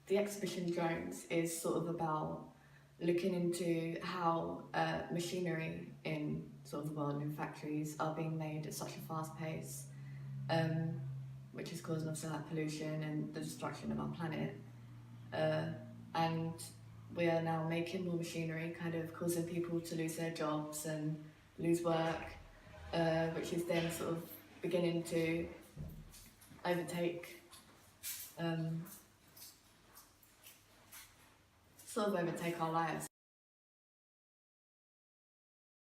The exhibition Drones is sort of about looking into how machinery in sort of the world, in factories, are being made at such a fast pace, which is causing obviously like pollution and the destruction of our planet. And we are now making more machinery, kind of causing people to lose their jobs and lose work, which is then sort of beginning to overtake our lives.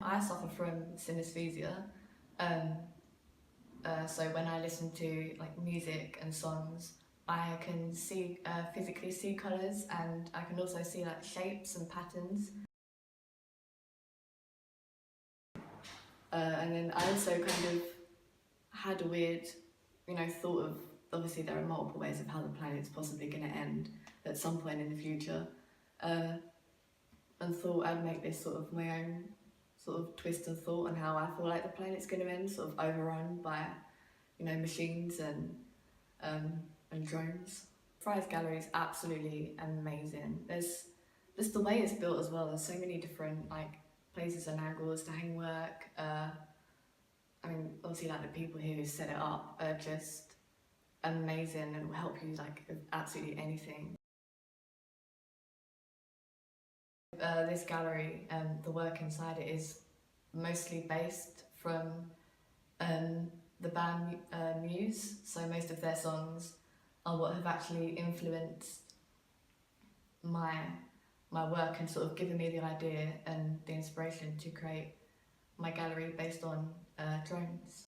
I suffer from synesthesia, so when I listen to like music and songs, I can see physically see colours, and I can also see like shapes and patterns. And then I also kind of had a weird, thought of, obviously there are multiple ways of how the planet's possibly going to end at some point in the future, and thought I'd make this sort of my own sort of twist of thought on how I feel like the planet's going to end, sort of overrun by, machines and drones. Fry's gallery is absolutely amazing. There's just the way it's built as well. There's so many different like places and angles to hang work. I mean, obviously like the people here who set it up are just amazing and will help you like with absolutely anything. This gallery and the work inside it is mostly based from the band Muse, so most of their songs are what have actually influenced my work and sort of given me the idea and the inspiration to create my gallery based on drones.